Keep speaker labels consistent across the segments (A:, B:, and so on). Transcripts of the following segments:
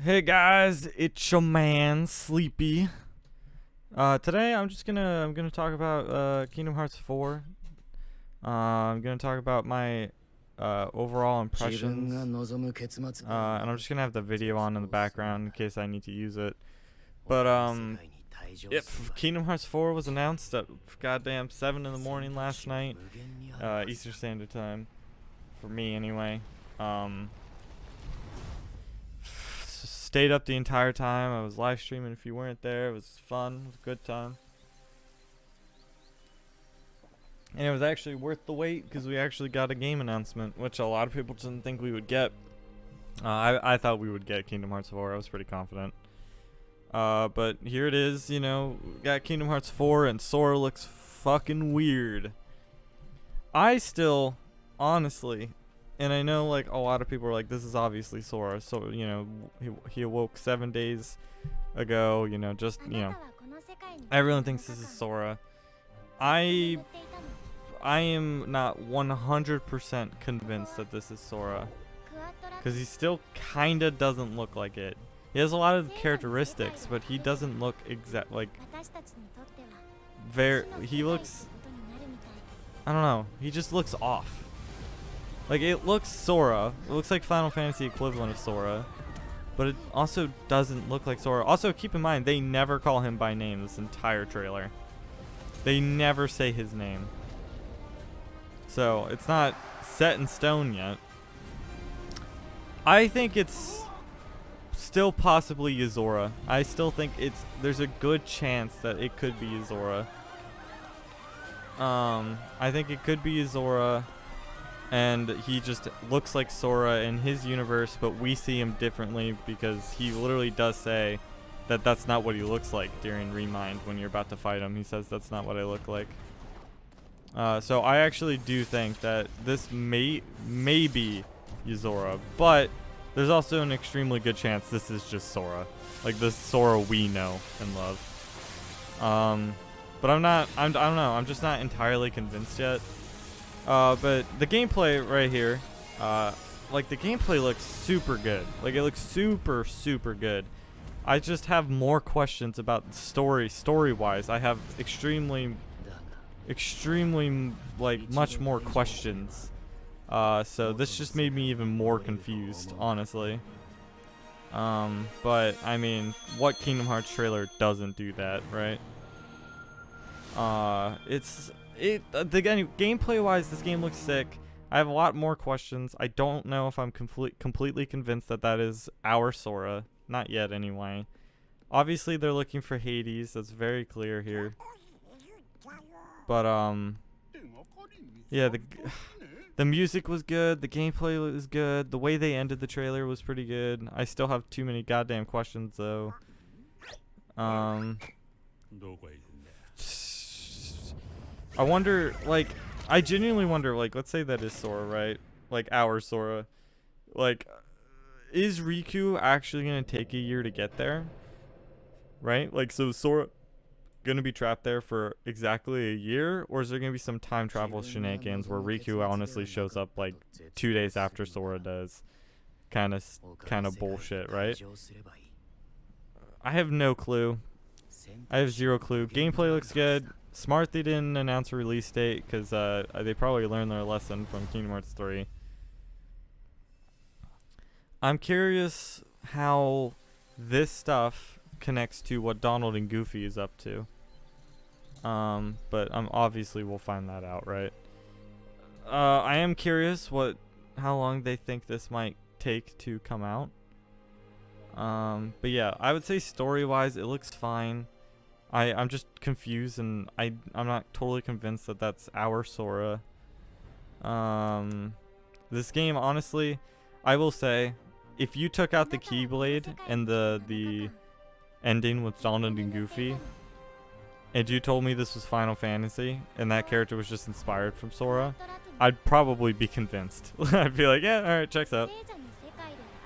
A: Hey guys, it's your man Sleepy. Today I'm gonna talk about Kingdom Hearts 4. I'm gonna talk about my overall impressions. And I'm just gonna have the video on in the background in case I need to use it. But if Kingdom Hearts 4 was announced at goddamn 7 in the morning last night, Eastern Standard Time, for me anyway. Stayed up the entire time. I was live streaming. If you weren't there, it was fun. It was a good time. And it was actually worth the wait because we actually got a game announcement, which a lot of people didn't think we would get. I thought we would get Kingdom Hearts 4. I was pretty confident. But here it is, you know, got Kingdom Hearts 4 and Sora looks fucking weird. I still, honestly, and I know like a lot of people are like, this is obviously Sora. So, you know, he awoke 7 days ago, you know, everyone thinks this is Sora. I am not 100% convinced that this is Sora, because he still kinda doesn't look like it. He has a lot of characteristics, but he doesn't look he looks, I don't know, he just looks off. Like, it looks Sora. It looks like Final Fantasy equivalent of Sora. But it also doesn't look like Sora. Also, keep in mind, they never call him by name this entire trailer. They never say his name. So, it's not set in stone yet. I think it's still possibly Yozora. I still think there's a good chance that it could be Yozora. I think it could be Yozora. And he just looks like Sora in his universe, but we see him differently because he literally does say that that's not what he looks like during Remind when you're about to fight him. He says that's not what I look like. So I actually do think that this may be Yozora, but there's also an extremely good chance this is just Sora, like the Sora we know and love. But I don't know. I'm just not entirely convinced yet. But the gameplay right here, like the gameplay looks super good. Like it looks super, super good. I just have more questions about the story-wise. I have extremely, like much more questions. So this just made me even more confused, honestly. But I mean, what Kingdom Hearts trailer doesn't do that, right? Gameplay wise, this game looks sick. I have a lot more questions. I don't know if I'm completely convinced that that is our Sora. Not yet, anyway. Obviously, they're looking for Hades. That's very clear here. But, yeah, the music was good. The gameplay was good. The way they ended the trailer was pretty good. I still have too many goddamn questions, though. I wonder, like, I genuinely wonder, like, let's say that is Sora, right? Like, our Sora. Like, is Riku actually going to take a year to get there? Right? Like, so is Sora going to be trapped there for exactly a year? Or is there going to be some time travel shenanigans where Riku honestly shows up, like, 2 days after Sora does? Kind of bullshit, right? I have no clue. I have zero clue. Gameplay looks good. Smart they didn't announce a release date because they probably learned their lesson from Kingdom Hearts 3. I'm curious how this stuff connects to what Donald and Goofy is up to. But obviously we'll find that out, right? I am curious how long they think this might take to come out. But yeah, I would say story-wise, it looks fine. I'm just confused, and I'm not totally convinced that that's our Sora. This game, honestly, I will say, if you took out the Keyblade and the ending with Donald and Goofy, and you told me this was Final Fantasy, and that character was just inspired from Sora, I'd probably be convinced. I'd be like, yeah, alright, checks out.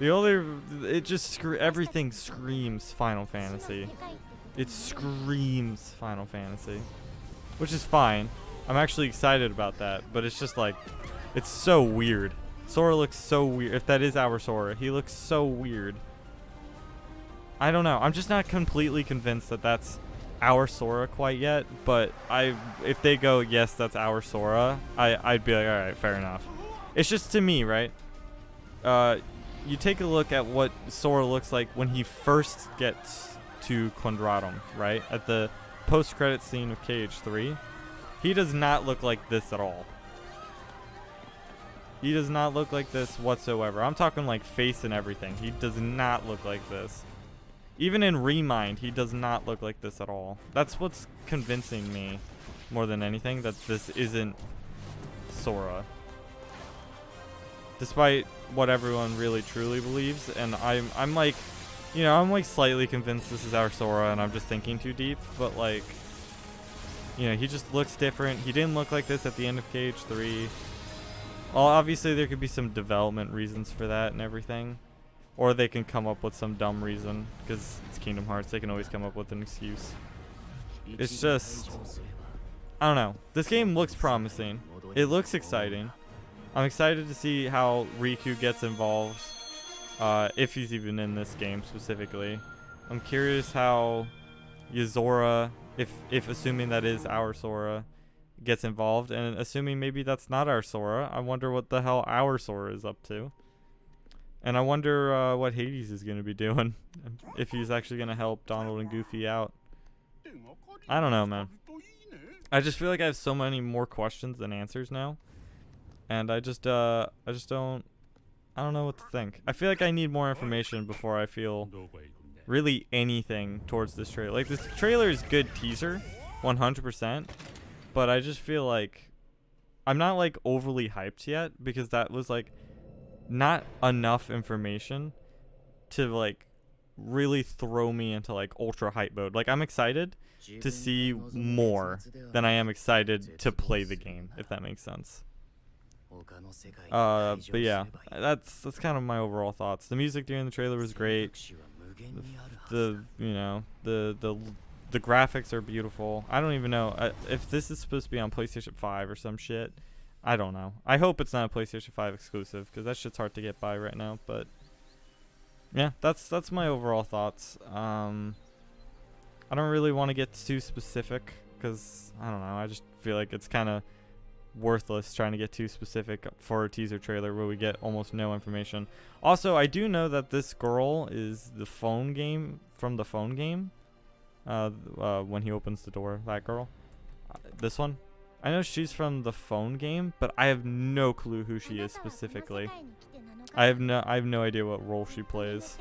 A: Everything screams Final Fantasy. It screams Final Fantasy, which is fine. I'm actually excited about that, but it's just like, it's so weird. Sora looks so weird. If that is our Sora, he looks so weird. I don't know. I'm just not completely convinced that that's our Sora quite yet. But if they go, yes, that's our Sora, I'd be like, all right, fair enough. It's just to me, right? You take a look at what Sora looks like when he first gets to Quadratum, right? At the post-credit scene of KH3. He does not look like this at all. He does not look like this whatsoever. I'm talking like face and everything. He does not look like this. Even in Remind, he does not look like this at all. That's what's convincing me more than anything, that this isn't Sora. Despite what everyone really truly believes, and I'm like, you know, I'm like slightly convinced this is our Sora, and I'm just thinking too deep, but like, you know, he just looks different. He didn't look like this at the end of KH3. Well, obviously there could be some development reasons for that and everything. Or they can come up with some dumb reason, because it's Kingdom Hearts, they can always come up with an excuse. It's just, I don't know. This game looks promising. It looks exciting. I'm excited to see how Riku gets involved, if he's even in this game specifically. I'm curious how Yozora, if assuming that is our Sora, gets involved, and assuming maybe that's not our Sora, I wonder what the hell our Sora is up to. And I wonder what Hades is going to be doing, if he's actually going to help Donald and Goofy out. I don't know, man. I just feel like I have so many more questions than answers now. And I just don't know what to think. I feel like I need more information before I feel really anything towards this trailer. Like, this trailer is good teaser, 100%. But I just feel like I'm not like overly hyped yet, because that was like not enough information to like really throw me into like ultra hype mode. Like, I'm excited to see more than I am excited to play the game, if that makes sense. But yeah, that's kind of my overall thoughts. The music during the trailer was great. The you know, the graphics are beautiful. I don't even know if this is supposed to be on PlayStation 5 or some shit. I don't know. I hope it's not a PlayStation 5 exclusive, because that shit's hard to get by right now. But yeah, that's my overall thoughts. I don't really want to get too specific, because I don't know. I just feel like it's kind of worthless trying to get too specific for a teaser trailer where we get almost no information. Also, I do know that this girl is the phone game from the phone game. When he opens the door, that girl, this one, I know she's from the phone game, but I have no clue who she is specifically. I have no idea what role she plays.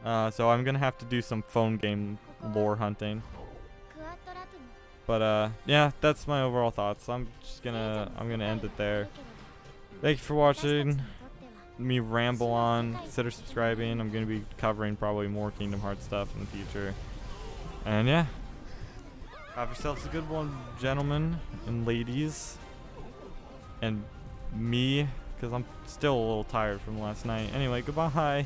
A: So I'm gonna have to do some phone game lore hunting. But yeah, that's my overall thoughts. I'm gonna end it there. Thank you for watching me ramble on. Consider subscribing. I'm gonna be covering probably more Kingdom Hearts stuff in the future. And yeah, have yourselves a good one, gentlemen and ladies, and me, because I'm still a little tired from last night. Anyway, goodbye.